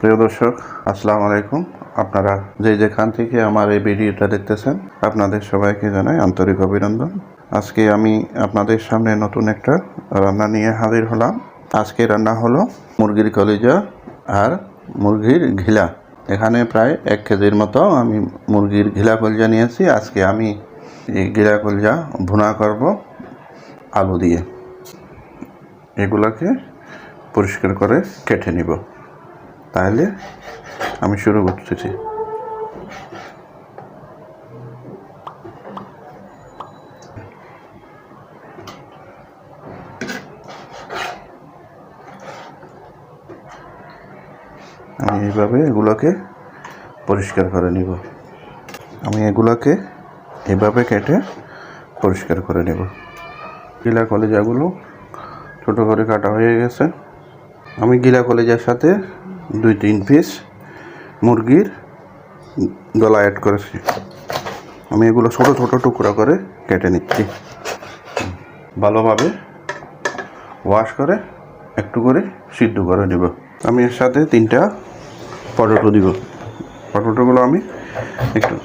প্রিয় দর্শক, আসসালামু আলাইকুম। আপনারা যেখান থেকে আমার এই ভিডিওটা দেখতেছেন, আপনাদের সবাইকে জানাই আন্তরিক অভিনন্দন। আজকে আমি আপনাদের সামনে নতুন একটা রান্না নিয়ে হাজির হলাম। আজকে রান্না হলো মুরগির কলিজা আর মুরগির ঘিলা। এখানে প্রায় 1 কেজির মতো আমি মুরগির ঘিলা কলিজা নিয়েছি। আজকে আমি এই ঘিলা কলিজা ভুনা করব আলু দিয়ে। এগুলোকে পরিষ্কার করে কেটে নিব। তাহলে আমি শুরু করতেছি। আমি এইভাবে এগুলোকে পরিষ্কার করে নিব। আমি এগুলোকে এভাবে কেটে পরিষ্কার করে নেব। গিলা কলিজাগুলো ছোটো করে কাটা হয়ে গেছে। আমি গিলা কলিজার সাথে 2-3 পিস মুরগির গলা অ্যাড করেছি। আমি এগুলো ছোটো ছোটো টুকরা করে কেটে নিচ্ছি। ভালোভাবে ওয়াশ করে একটু করে সিদ্ধ করে নেব। আমি এর সাথে 3টা পটেটো দিব। পটেটোগুলো আমি একটু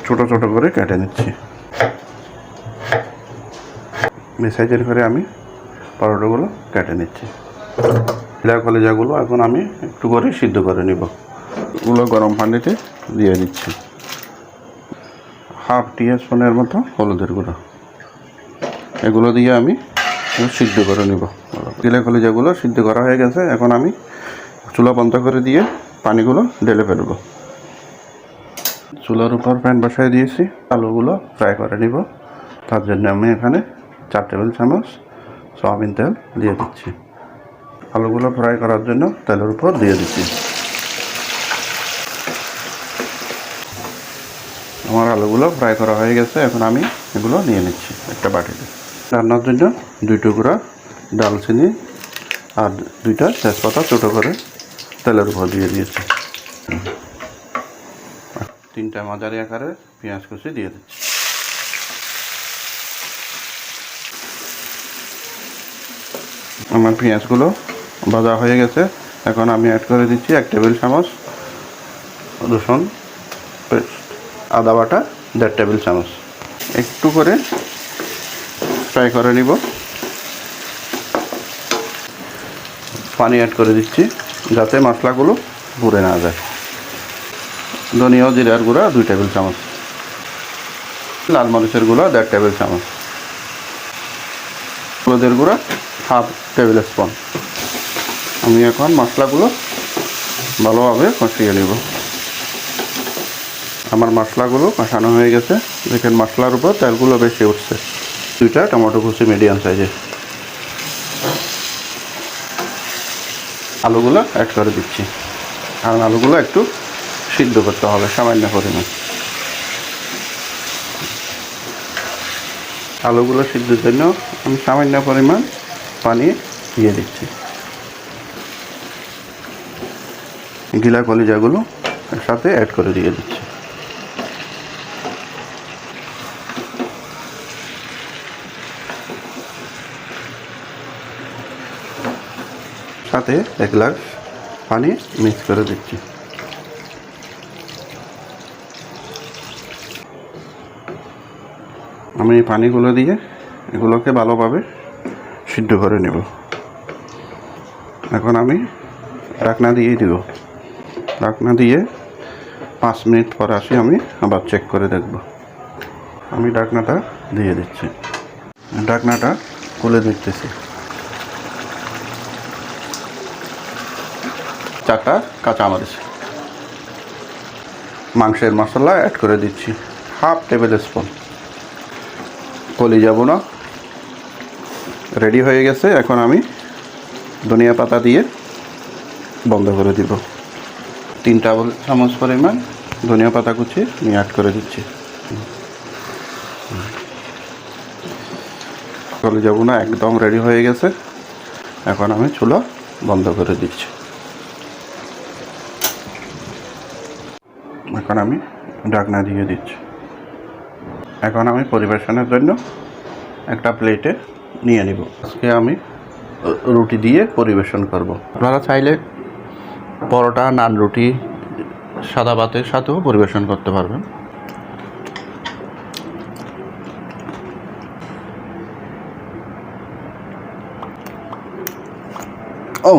ছোটো ছোটো করে কেটে নিচ্ছি। এই সাইজের করে আমি পটেটোগুলো কেটে নিচ্ছি। গিলা কলিজাগুলো এখন আমি একটু করে সিদ্ধ করে নিব। এগুলো গরম পানিতে দিয়ে দিচ্ছি। হাফ টিস্পুনের মতো হলুদের গুঁড়ো। এগুলো দিয়ে আমি সিদ্ধ করে নিব। গিলা কলিজাগুলো সিদ্ধ করা হয়ে গেছে। এখন আমি চুলা বন্ধ করে দিয়ে পানিগুলো ঢেলে ফেলব। চুলার উপর প্যান বসায় দিয়েছি। আলুগুলো ফ্রাই করে নিব। তার জন্য আমি এখানে 4 টেবিল চামচ সয়াবিন তেল দিয়ে দিচ্ছি। আলুগুলো ফ্রাই করার জন্য তেলের উপর দিয়ে দিচ্ছি। আমার আলুগুলো ফ্রাই করা হয়ে গেছে। এখন আমি এগুলো নিয়ে নিচ্ছি একটা বাটিতে। রান্নার জন্য 2 টুকরা ডালচিনি আর 2টা তেজপাতা ছোটো করে তেলের উপর দিয়ে দিয়েছি। 3টা মাঝারি আকারে পেঁয়াজ কুচি দিয়ে দিচ্ছি। আমার পেঁয়াজগুলো ভাজা হয়ে গেছে। এখন আমি অ্যাড করে দিচ্ছি 1 টেবিল চামচ রসুন পেস্ট, আদা বাটা 1.5 টেবিল চামচ। একটু করে ফ্রাই করে নিব। পানি অ্যাড করে দিচ্ছি যাতে মশলাগুলো পুড়ে না যায়। ধনিয়া জিরার গুঁড়া 2 টেবিল চামচ, লাল মরিচের গুঁড়া 1.5 টেবিল চামচ, হলুদের গুঁড়া হাফ টেবিল স্পুন। আমি এখন মশলাগুলো ভালোভাবে কষিয়ে নেব। আমার মশলাগুলো কষানো হয়ে গেছে। দেখেন মশলার উপর তেলগুলো বেশি উঠছে। 2টা টমেটো কুচি মিডিয়াম সাইজের। আলুগুলো অ্যাড করে দিচ্ছি। কারণ আলুগুলো একটু সিদ্ধ করতে হবে সামান্য পরিমাণ। আলুগুলো সিদ্ধের জন্য আমি সামান্য পরিমাণ পানি দিয়ে দিচ্ছি। গিলা কলিজাগুলো এর সাথে অ্যাড করে দিয়ে দিচ্ছি। সাথে 1 গ্লাস পানি মিক্স করে দিচ্ছি। আমি এই পানিগুলো দিয়ে এগুলোকে ভালোভাবে সিদ্ধ করে নেব। এখন আমি ঢাকনা দিয়ে দিব। ঢাকনা দিয়ে 5 মিনিট পর আসি, আমি আবার চেক করে দেখব। আমি ঢাকনাটা দিয়ে দিচ্ছি। ঢাকনাটা খুলে দেখতেছি। 4টা কাঁচামরিচ। মাংসের মশলা অ্যাড করে দিচ্ছি হাফ টেবিল স্পুন। কলিজা ভুনা রেডি হয়ে গেছে। এখন আমি ধনিয়া পাতা দিয়ে বন্ধ করে দিব। 3 টেবিল চামচ পরিমাণ ধনিয়া পাতা কুচি আমি অ্যাড করে দিচ্ছি। কলিজা ভুনা একদম রেডি হয়ে গেছে। এখন আমি চুলা বন্ধ করে দিচ্ছি। এখন আমি ঢাকনা দিয়ে দিচ্ছি। এখন আমি পরিবেশনের জন্য একটা প্লেটে নিয়ে নিব। আজকে আমি রুটি দিয়ে পরিবেশন করব। আপনারা চাইলে পরোটা, নান, রুটি, সাদা ভাতের সাথেও পরিবেশন করতে পারবেন। ও